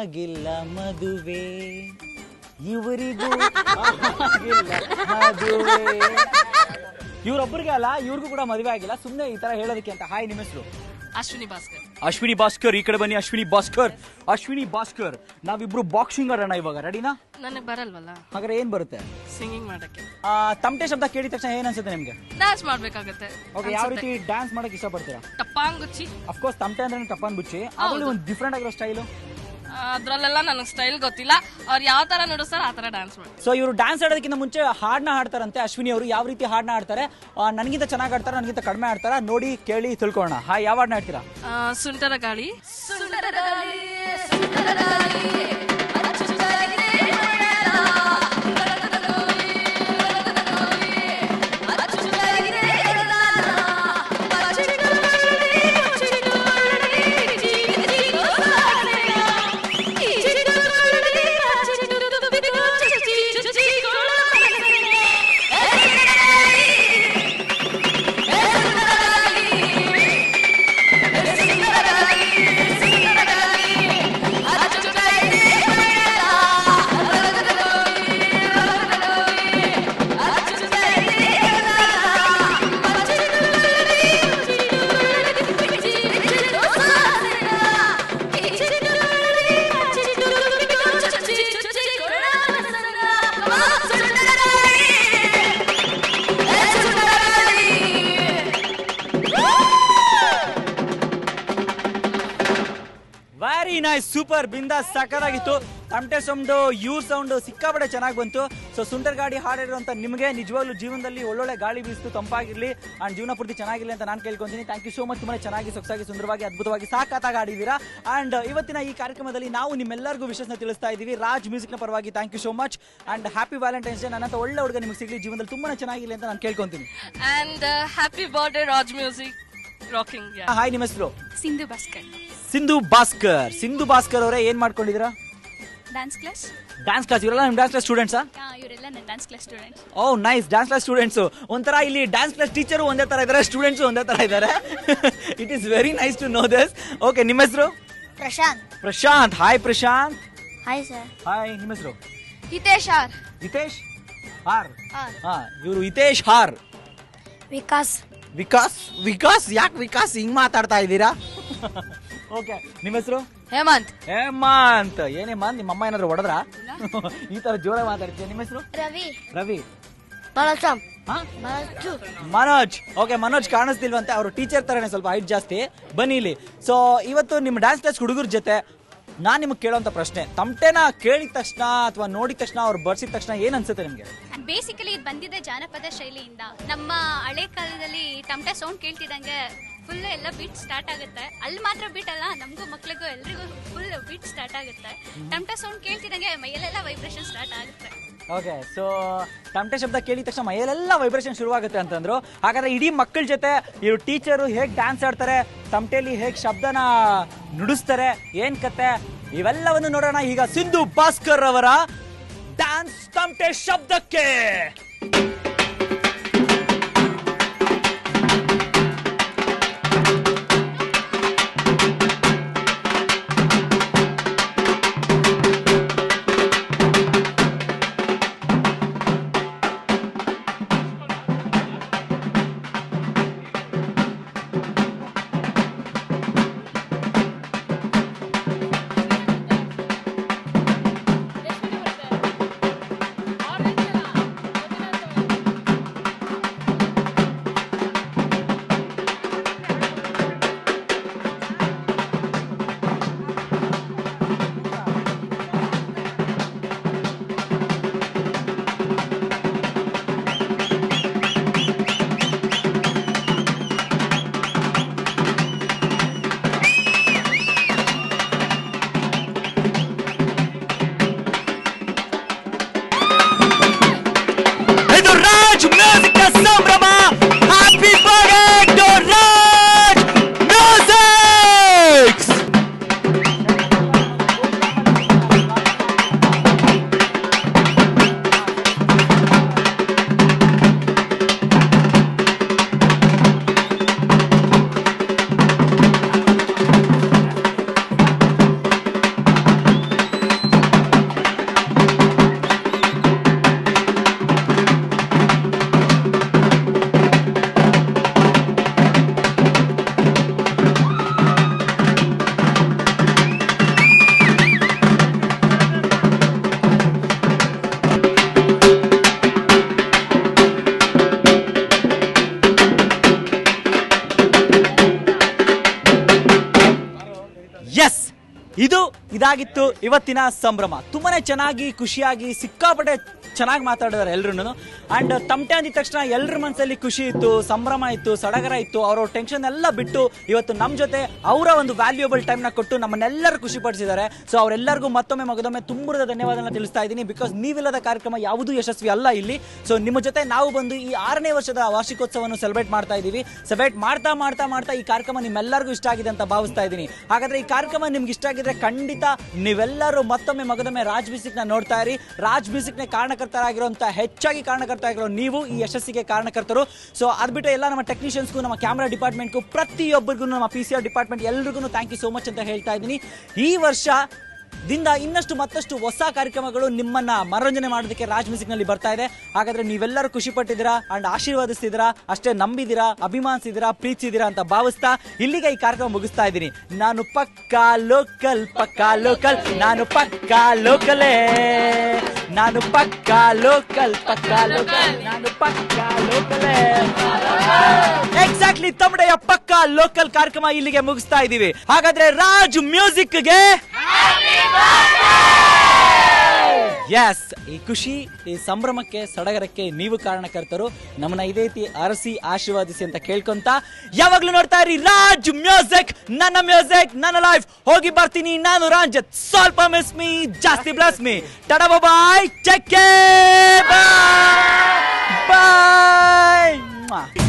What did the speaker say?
ಆಗಿಲ್ಲ ಮದುವೆ, ಇವರಿಗೂ ಆಗಿಲ್ಲ ಮದುವೆ. ಇವ್ರೊಬ್ಬರಿಗೆ ಅಲ್ಲ, ಇವ್ರಿಗೂ ಕೂಡ ಮದುವೆ ಆಗಿಲ್ಲ. ಸುಮ್ಮನೆ ಈ ತರ ಹೇಳೋದಕ್ಕೆ ಅಂತ. ಹಾಯ್, ನಿಮ್ಮ ಹೆಸರು? ಅಶ್ವಿನಿ ಭಾಸ್ಕರ್. ಅಶ್ವಿನಿ ಭಾಸ್ಕರ್, ಈ ಕಡೆ ಬನ್ನಿ. ಅಶ್ವಿನಿ ಭಾಸ್ಕರ್, ಅಶ್ವಿನಿ ಭಾಸ್ಕರ್, ನಾವಿಬ್ರು ಬಾಕ್ಸಿಂಗ್ ಆಡೋಣ ಇವಾಗ. ರೆಡಿನಾ? ನನಗೆ ಬರಲ್ವಲ್ಲ ಹಾಗಾದ್ರೆ ಏನ್ ಬರುತ್ತೆ? ಸಿಂಗಿಂಗ್ ಮಾಡಕ್ಕೆ. ತಮಟೆ ಶಬ್ದ ಕೇಳಿದ ತಕ್ಷಣ ಏನ್ ಅನ್ಸುತ್ತೆ ನಿಮ್ಗೆ? ಡ್ಯಾನ್ಸ್ ಮಾಡ್ಬೇಕಾಗತ್ತೆ. ಓಕೆ, ಯಾವ ರೀತಿ ಡ್ಯಾನ್ಸ್ ಮಾಡಕ್ ಇಷ್ಟಪಡ್ತೀರಾ? ಟಪ್ಪಾಂಗುಚ್ಚಿ. ಅಫ್ಕೋರ್ಸ್ ತಮಟೆ ಅಂದ್ರೆ ಟಪ್ಪಾನ್ ಬುಚ್ಚಿ, ಅದ್ರಲ್ಲಿ ಒಂದು ಡಿಫ್ರೆಂಟ್ ಆಗಿರೋ ಸ್ಟೈಲು. ಅದ್ರಲ್ಲೆಲ್ಲ ನನಗೆ ಸ್ಟೈಲ್ ಗೊತ್ತಿಲ್ಲ. ಅವ್ರು ಯಾವ ತರ ನುಡಿಸ್ತಾರ ಆ ತರ ಡ್ಯಾನ್ಸ್ ಮಾಡಿ. ಸೊ ಇವರು ಡ್ಯಾನ್ಸ್ ಆಡೋದಕ್ಕಿಂತ ಮುಂಚೆ ಹಾಡನ್ನ ಹಾಡ್ತಾರಂತೆ. ಅಶ್ವಿನಿ ಅವರು ಯಾವ ರೀತಿ ಹಾಡನ್ನ ಆಡ್ತಾರೆ, ನನಗಿಂತ ಚೆನ್ನಾಗಿ ಆಡ್ತಾರ, ನನಗಿಂತ ಕಡಿಮೆ ಆಡ್ತಾರ, ನೋಡಿ ಕೇಳಿ ತಿಳ್ಕೊಳ್ಳೋಣ. ಹಾಯ್, ಯಾವ ಹಾಡನ್ನ ಆಡ್ತೀರಾ? ಸುಂಟರ ಗಾಳಿ. ವೆರಿ ನೈಸ್, ಸೂಪರ್, ಬಿಂದಾಸ್, ಸಕ್ಕತ್ತಾಗಿತ್ತು. ತಮಟೆ ಸೌಂಡ್, ಇವ್ರ ಸೌಂಡ್ ಸಿಕ್ಕಾಪಟ್ಟೆ ಚೆನ್ನಾಗಿ ಬಂತು. ಸೊ ಸುಂಟರ್ ಗಾಡಿ ಹಾಡಿರುವಂತ ನಿಮಗೆ ನಿಜವಾಗ್ಲೂ ಜೀವನದಲ್ಲಿ ಒಳ್ಳೊಳ್ಳೆ ಗಾಳಿ ಬೀಸ್ತು, ತಂಪಾಗಿರ್ಲಿ ಅಂಡ್ ಜೀವನ ಪೂರ್ತಿ ಚೆನ್ನಾಗಿರ್ಲಿ ಅಂತ ನಾನು ಕೇಳ್ಕೊಂತೀನಿ. Thank you so much. ತುಂಬಾ ಚೆನ್ನಾಗಿ, ಸೊಗಸಾಗಿ, ಸುಂದರವಾಗಿ, ಅದ್ಭುತವಾಗಿ, ಸಾಕಾಗಿ ಆಡಿದೀರಾ. ಅಂಡ್ ಇವತ್ತಿನ ಈ ಕಾರ್ಯಕ್ರಮದಲ್ಲಿ ನಾವು ನಿಮ್ಮೆಲ್ಲರಿಗೂ ವಿಶೇಷ ತಿಳಿಸ್ತಾ ಇದೀವಿ ರಾಜ್ ಮ್ಯೂಸಿಕ್ ನ ಪರವಾಗಿ. Thank you so much and happy Valentine's day. ನನ್ನಂತ ಒಳ್ಳೆ ಹುಡುಗ ನಿಮ್ಗೆ ಸಿಗ್ಲಿ, ಜೀವನದಲ್ಲಿ ತುಂಬಾ ಚೆನ್ನಾಗಿರ್ಲಿ ಅಂತ ನಾನು ಕೇಳ್ಕೊಂತೀನಿ. And happy birthday Raj music rocking. Hi, ನಿಮ್ಮ ಹೆಸರು? ಸಿಂಧು ಭಾಸ್ಕರ್. ಸಿಂಧು ಭಾಸ್ಕರ್. ಸಿಂಧು ಭಾಸ್ಕರ್ ಅವರೇ, ಏನ್ ಮಾಡ್ಕೊಂಡಿದ್ದೀರಾ? Dance class. Dance class. ಇವರೆಲ್ಲ ನಿಮ್ ಡ್ಯಾನ್ಸ್ ಕ್ಲಾಸ್ ಸ್ಟೂಡೆಂಟ್ಸಾ? ಇವರೆಲ್ಲ ನನ್ನ ಡ್ಯಾನ್ಸ್ ಕ್ಲಾಸ್ ಸ್ಟೂಡೆಂಟ್ಸ್. ಓ ನೈಸ್, ಡ್ಯಾನ್ಸ್ ಕ್ಲಾಸ್ ಸ್ಟೂಡೆಂಟ್ಸ್. ಒಂಥರ ಇಲ್ಲಿ ಡ್ಯಾನ್ಸ್ ಕ್ಲಾಸ್ ಟೀಚರು ಒಂದೇ ತರ ಇದ್ದಾರೆ, ಸ್ಟೂಡೆಂಟ್ಸ್ ಒಂದೇ ತರ ಇದ್ದಾರೆ. It is very nice to know this. Okay, ನಿಮ್ಮ ಹೆಸರು? Prashanth. Prashanth. Hi Prashanth. Hi sir. Hi, ನಿಮ್ಮ ಹೆಸರು? ಹಿತೇಶ್ ಆರ್. ಹಿತೇಶ್ ಹಾರ್. ಹಾ, ಇವರು ಹಿತೇಶ್ ಹಾರ್. ವಿಕಾಸ್. ವಿಕಾಸ್. ವಿಕಾಸ್ ಯಾಕೆ ವಿಕಾಸ್ ಹಿಂಗ್ ಮಾತಾಡ್ತಾ ಇದ್ದೀರಾ? ಓಕೆ, ನಿಮ್ಮ ಹೆಸರು? ಹೇಮಂತ್. ಹೇಮಂತ್. ಏನೇ ಹೇಮಂತ್, ನಿಮ್ಮ ಅಮ್ಮ ಏನಾದ್ರು ಹೊಡೆದ್ರಾ? ಈ ತರ ಜೋರ ಮಾತಾಡ್ತೀಯ. ನಿಮ್ಮ ಹೆಸರು? ರವಿ. ರವಿ. ಮನೋಜ್. ಓಕೆ, ಮನೋಜ್ ಕಾಣಿಸ್ತಿಲ್ವಂತೆ, ಅವರು ಟೀಚರ್ ತರನೇ, ಸ್ವಲ್ಪ ಹೈಟ್ ಜಾಸ್ತಿ. ಬನ್ನಿ ಇಲ್ಲಿ. ಸೊ ಇವತ್ತು ನಿಮ್ಮ ಡ್ಯಾನ್ಸ್ ಕ್ಲಾಸ್ ಹುಡುಗರ ಜೊತೆ ನಾನ್ ನಿಮಗೆ ಕೇಳೋಂತ ಪ್ರಶ್ನೆ, ತಮಟೆನ ಕೇಳಿದ ತಕ್ಷಣ ಅಥವಾ ನೋಡಿದ ತಕ್ಷಣ, ಅವ್ರು ಬರ್ಸಿದ ತಕ್ಷಣ ಏನ್ ಅನ್ಸುತ್ತೆ ನಿಮ್ಗೆ? ಬೇಸಿಕಲಿ ಇದು ಬಂದಿದೆ ಜಾನಪದ ಶೈಲಿಯಿಂದ. ನಮ್ಮ ಹಳೆ ಕಾಲದಲ್ಲಿ ತಮಟೆ ಸೌಂಡ್ ಕೇಳ್ತಿದ್ದಂಗೆ ಫುಲ್ ಎಲ್ಲ ಬೀಟ್ ಸ್ಟಾರ್ಟ್ ಆಗುತ್ತೆ. ಅಲ್ಲಿ ಮಾತ್ರ ಬೀಟ್ ಅಲ್ಲ, ನಮಗೂ ಮಕ್ಳಿಗೂ ಎಲ್ರಿಗೂ ಫುಲ್ ಬೀಟ್ ಸ್ಟಾರ್ಟ್ ಆಗುತ್ತೆ. ತಮಟೆ ಸೌಂಡ್ ಕೇಳ್ತಿದ್ದಂಗೆ ಮೈಯಲ್ಲೆಲ್ಲ ವೈಬ್ರೇಷನ್ ಸ್ಟಾರ್ಟ್ ಆಗುತ್ತೆ. ಓಕೆ, ಸೊ ತಮಟೆ ಶಬ್ದ ಕೇಳಿದ ತಕ್ಷಣ ಮೈಯಲ್ಲೆಲ್ಲ ವೈಬ್ರೇಷನ್ ಶುರುವಾಗುತ್ತೆ ಅಂತಂದ್ರು. ಹಾಗಾದ್ರೆ ಇಡೀ ಮಕ್ಕಳ ಜೊತೆ ಇವರು ಟೀಚರು ಹೇಗ್ ಡ್ಯಾನ್ಸ್ ಆಡ್ತಾರೆ, ತಮಟೆಲಿ ಹೇಗ್ ಶಬ್ದನ ನುಡಿಸ್ತಾರೆ, ಏನ್ ಕತೆ, ಇವೆಲ್ಲವನ್ನು ನೋಡೋಣ ಈಗ ಸಿಂಧು ಭಾಸ್ಕರ್ ಅವರ ಡ್ಯಾನ್ಸ್ ತಮಟೆ ಶಬ್ದಕ್ಕೆ. ಇದಾಗಿತ್ತು ಇವತ್ತಿನ ಸಂಭ್ರಮ. ತುಂಬಾನೇ ಚೆನ್ನಾಗಿ ಖುಷಿಯಾಗಿ ಸಿಕ್ಕಾಪಟ್ಟೆ ಚೆನ್ನಾಗಿ ಮಾತಾಡಿದಾರೆ ಎಲ್ರು. ಅಂಡ್ ತಮಟೆ ಅಂದಿದ ತಕ್ಷಣ ಎಲ್ಲರ ಮನಸ್ಸಲ್ಲಿ ಖುಷಿ ಇತ್ತು, ಸಂಭ್ರಮ ಇತ್ತು, ಸಡಗರ ಇತ್ತು. ಅವ್ರ ಟೆನ್ಷನ್ ಎಲ್ಲ ಬಿಟ್ಟು ಇವತ್ತು ನಮ್ಮ ಜೊತೆ ಅವರ ಒಂದು ವ್ಯಾಲ್ಯೂಯಬಲ್ ಟೈಮ್ನ ಕೊಟ್ಟು ನಮ್ಮನ್ನೆಲ್ಲರೂ ಖುಷಿ ಪಡಿಸಿದ್ದಾರೆ. ಸೊ ಅವರೆಲ್ಲರಿಗೂ ಮತ್ತೊಮ್ಮೆ ಮಗದೊಮ್ಮೆ ತುಂಬುರದ ಧನ್ಯವಾದನ ತಿಳಿಸ್ತಾ ಇದ್ದೀನಿ. ಬಿಕಾಸ್ ನೀವಿಲ್ಲದ ಕಾರ್ಯಕ್ರಮ ಯಾವುದೂ ಯಶಸ್ವಿ ಅಲ್ಲ ಇಲ್ಲಿ. ಸೊ ನಿಮ್ಮ ಜೊತೆ ನಾವು ಬಂದು ಈ 6ನೇ ವರ್ಷದ ವಾರ್ಷಿಕೋತ್ಸವವನ್ನು ಸೆಲೆಬ್ರೇಟ್ ಮಾಡ್ತಾ ಇದ್ದೀವಿ. ಸೆಲೆಬ್ರೇಟ್ ಮಾಡ್ತಾ ಮಾಡ್ತಾ ಮಾಡ್ತಾ ಈ ಕಾರ್ಯಕ್ರಮ ನಿಮ್ಮೆಲ್ಲರಿಗೂ ಇಷ್ಟ ಆಗಿದೆ ಅಂತ ಭಾವಿಸ್ತಾ ಇದ್ದೀನಿ. ಹಾಗಾದ್ರೆ ಈ ಕಾರ್ಯಕ್ರಮ ನಿಮ್ಗೆ ಇಷ್ಟ ಆಗಿದ್ರೆ ಖಂಡಿತ ನೀವೆಲ್ಲರೂ ಮತ್ತೊಮ್ಮೆ ಮಗದೊಮ್ಮೆ ರಾಜ್ ಮ್ಯೂಸಿಕ್ ನ ನೋಡ್ತಾ ಇರಿ. ರಾಜ್ ಮ್ಯೂಸಿಕ್ ನ ಕಾರಣಕರ್ತರಾಗಿರುವಂತಹ ಹೆಚ್ಚಾಗಿ ಕಾರಣಕರ್ತರಾಗಿರೋ ನೀವು ಈ ಯಶಸ್ಸಿಗೆ ಕಾರಣಕರ್ತರು. ಸೊ ಅದ್ಬಿಟ್ಟು ಎಲ್ಲ ನಮ್ಮ ಟೆಕ್ನಿಷಿಯನ್ಸ್ಗೂ, ನಮ್ಮ ಕ್ಯಾಮ್ರಾ ಡಿಪಾರ್ಟ್ಮೆಂಟ್ಗೂ, ಪ್ರತಿಯೊಬ್ಬರಿಗೂ, ನಮ್ಮ PCR ಡಿಪಾರ್ಟ್ಮೆಂಟ್ ಎಲ್ರಿಗೂ ಥ್ಯಾಂಕ್ ಯು ಸೋ ಮಚ್ ಅಂತ ಹೇಳ್ತಾ ಇದ್ದೀನಿ. ಈ ವರ್ಷದಿಂದ ಇನ್ನಷ್ಟು ಮತ್ತಷ್ಟು ಹೊಸ ಕಾರ್ಯಕ್ರಮಗಳು ನಿಮ್ಮನ್ನ ಮನೋರಂಜನೆ ಮಾಡೋದಕ್ಕೆ ರಾಜ್ ಮ್ಯೂಸಿಕ್ ನಲ್ಲಿ ಬರ್ತಾ ಇದೆ. ಹಾಗಾದ್ರೆ ನೀವೆಲ್ಲರೂ ಖುಷಿ ಪಟ್ಟಿದ್ದೀರಾ ಅಂಡ್ ಆಶೀರ್ವಾದಿಸ್ತಿದ್ದೀರಾ, ಅಷ್ಟೇ ನಂಬಿದ್ದೀರಾ, ಅಭಿಮಾನಿಸಿದ್ದೀರಾ, ಪ್ರೀತಿಸಿದ್ದೀರಾ ಅಂತ ಭಾವಿಸ್ತಾ ಇಲ್ಲಿಗೆ ಈ ಕಾರ್ಯಕ್ರಮ ಮುಗಿಸ್ತಾ ಇದ್ದೀನಿ. ನಾನು ಪಕ್ಕಾ ಲೋಕಲ್, ಪಕ್ಕಾ ಲೋಕಲ್, ನಾನು ಪಕ್ಕಾ ಲೋಕಲೇ, ನಾನು ಪಕ್ಕಾ ಲೋಕಲ್, ಪಕ್ಕಾ ಲೋಕಲ್, ನಾನು ಪಕ್ಕಾ ಲೋಕಲೇ. ಎಕ್ಸಾಕ್ಟ್ಲಿ ತಮಿಡೆಯ ಪಕ್ಕಾ ಲೋಕಲ್ ಕಾರ್ಯಕ್ರಮ ಇಲ್ಲಿಗೆ ಮುಗಿಸ್ತಾ ಇದ್ದೀವಿ. ಹಾಗಾದ್ರೆ ರಾಜ್ ಮ್ಯೂಸಿಕ್ಗೆ ಎಸ್, ಈ ಖುಷಿ, ಈ ಸಂಭ್ರಮಕ್ಕೆ, ಸಡಗರಕ್ಕೆ ನೀವು ಕಾರಣಕರ್ತರು. ನಮ್ಮನ್ನ ಇದೇ ರೀತಿ ಅರಸಿ ಆಶೀರ್ವಾದಿಸಿ ಅಂತ ಕೇಳ್ಕೊಂತ ಯಾವಾಗ್ಲೂ ನೋಡ್ತಾ ಇರಿ ರಾಜ್ ಮ್ಯೂಸಿಕ್, ನನ್ನ ಮ್ಯೂಸಿಕ್, ನನ್ನ ಲೈಫ್. ಹೋಗಿ ಬರ್ತೀನಿ ನಾನು ರಂಜಿತ್. ಸ್ವಲ್ಪ ಮಿಸ್ ಮೀ, ಜಾಸ್ತಿ ಬ್ಲಸ್ ಮೀ. ಟಡಾ ಬಾಯ್, ಟೇಕ್ ಕೇರ್, ಬಾಯ್ ಬಾಯ್.